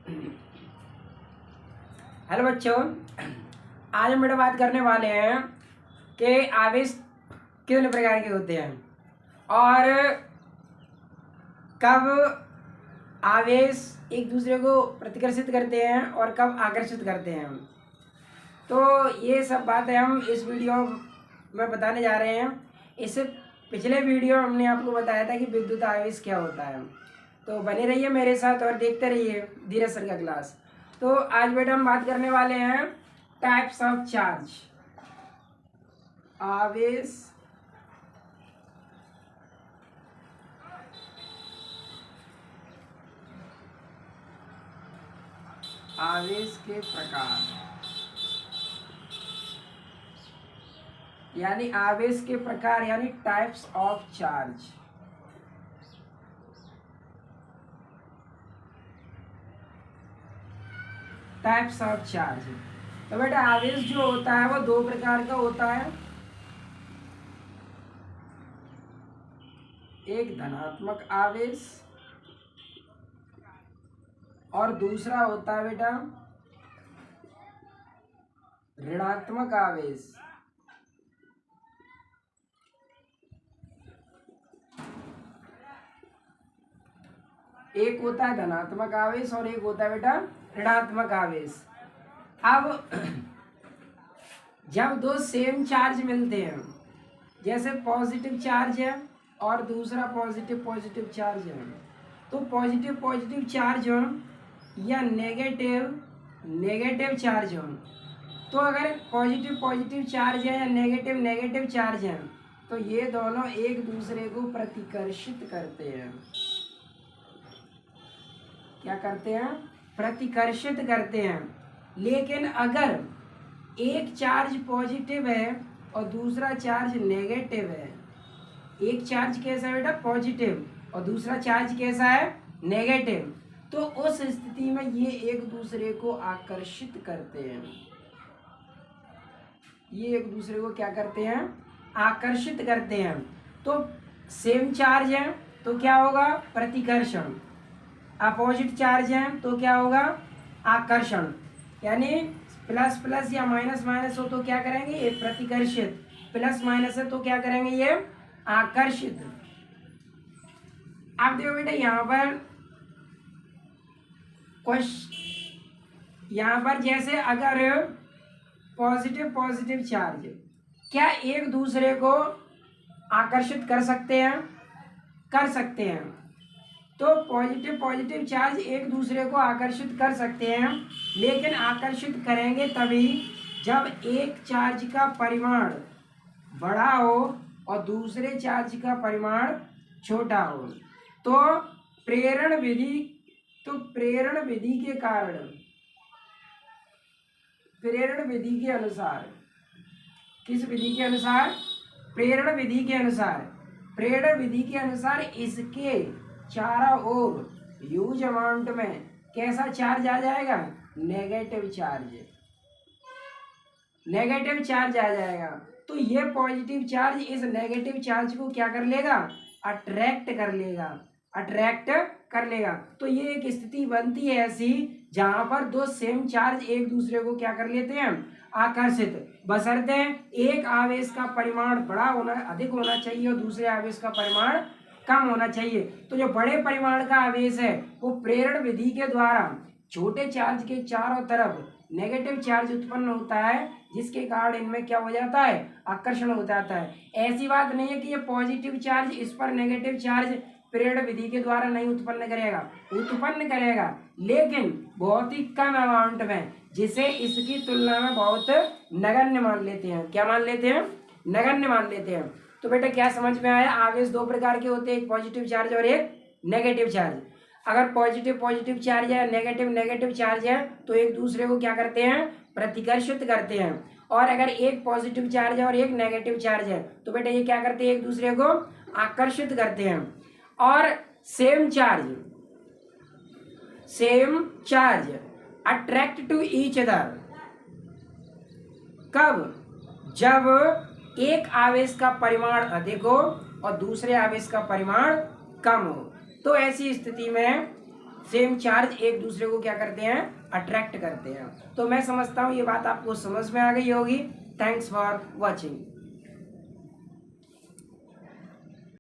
Hello बच्चों, आज हम बेटा बात करने वाले हैं कि आवेश कितने प्रकार के होते हैं और कब आवेश एक दूसरे को प्रतिकर्षित करते हैं और कब आकर्षित करते हैं। तो ये सब बातें हम इस वीडियो में बताने जा रहे हैं। इससे पिछले वीडियो हमने आपको बताया था कि विद्युत आवेश क्या होता है। तो बने रहिए मेरे साथ और देखते रहिए धीरज सर का क्लास। तो आज बेटा हम बात करने वाले हैं टाइप्स ऑफ चार्ज, आवेश आवेश के प्रकार, यानी आवेश के प्रकार यानी types of charge. Types of charge. तो बेटा आवेश जो होता है वो दो प्रकार का होता है, एक धनात्मक आवेश और दूसरा होता है बेटा ऋणात्मक आवेश। एक होता है धनात्मक आवेश और एक होता है बेटा ऋणात्मक आवेश। अब जब दो सेम चार्ज मिलते हैं, जैसे पॉजिटिव चार्ज है और दूसरा पॉजिटिव चार्ज है, तो पॉजिटिव चार्ज हो या नेगेटिव चार्ज हो, तो अगर पॉजिटिव चार्ज है या नेगेटिव चार्ज है तो ये दोनों एक दूसरे को प्रतिकर्षित करते हैं। क्या करते हैं? प्रतिकर्षित करते हैं। लेकिन अगर एक चार्ज पॉजिटिव है और दूसरा चार्ज नेगेटिव है, एक चार्ज कैसा है बेटा? पॉजिटिव, और दूसरा चार्ज कैसा है? नेगेटिव, तो उस स्थिति में ये एक दूसरे को आकर्षित करते हैं। ये एक दूसरे को क्या करते हैं? आकर्षित करते हैं। तो सेम चार्ज है तो क्या होगा? प्रतिकर्षण। अपोजिट चार्ज है तो क्या होगा? आकर्षण। यानी प्लस प्लस या माइनस माइनस हो तो क्या करेंगे? ये प्रतिकर्षित। प्लस माइनस है तो क्या करेंगे? ये आकर्षित। अब देखो बेटा यहाँ पर जैसे अगर पॉजिटिव चार्ज क्या एक दूसरे को आकर्षित कर सकते हैं? कर सकते हैं। तो पॉजिटिव चार्ज एक दूसरे को आकर्षित कर सकते हैं, लेकिन आकर्षित करेंगे तभी जब एक चार्ज का परिमाण बड़ा हो और दूसरे चार्ज का परिमाण छोटा हो। तो प्रेरण विधि के कारण, प्रेरण विधि के अनुसार, किस विधि के अनुसार? प्रेरण विधि के अनुसार। प्रेरण विधि के अनुसार इसके चारों ओर ह्यूज अमाउंट में कैसा चार्ज आ जाएगा? नेगेटिव चार्ज आ जाएगा। तो ये पॉजिटिव चार्ज इस नेगेटिव चार्ज को क्या कर लेगा? अट्रैक्ट कर लेगा। तो ये एक स्थिति बनती है ऐसी जहां पर दो सेम चार्ज एक दूसरे को क्या कर लेते हैं? आकर्षित। बशर्ते एक आवेश का परिमाण अधिक होना चाहिए और दूसरे आवेश का परिमाण कम होना चाहिए। तो जो बड़े परिमाण का आवेश है वो प्रेरण विधि के द्वारा छोटे चार्ज के चारों तरफ नेगेटिव चार्ज उत्पन्न होता है, जिसके कारण इनमें क्या हो जाता है? आकर्षण हो जाता है। ऐसी बात नहीं है कि ये पॉजिटिव चार्ज इस पर नेगेटिव चार्ज प्रेरण विधि के द्वारा नहीं उत्पन्न करेगा, लेकिन बहुत ही कम अमाउंट में, जिसे इसकी तुलना में बहुत नगण्य मान लेते हैं। क्या मान लेते हैं? नगण्य मान लेते हैं। तो बेटा क्या समझ में आया? आवेश दो प्रकार के होते हैं, एक पॉजिटिव चार्ज और एक नेगेटिव चार्ज। अगर पॉजिटिव चार्ज है, नेगेटिव चार्ज है, तो एक दूसरे को क्या करते हैं? प्रतिकर्षित करते हैं। और अगर एक पॉजिटिव चार्ज है और एक नेगेटिव चार्ज है तो बेटा ये क्या करते हैं? एक दूसरे को आकर्षित करते हैं। और same charge attract to each other कब? जब एक आवेश का परिमाण अधिक हो और दूसरे आवेश का परिमाण कम हो। तो ऐसी स्थिति में सेम चार्ज एक दूसरे को क्या करते हैं, अट्रैक्ट करते हैं। तो मैं समझता हूँ ये बात आपको समझ में आ गई होगी। Thanks for watching.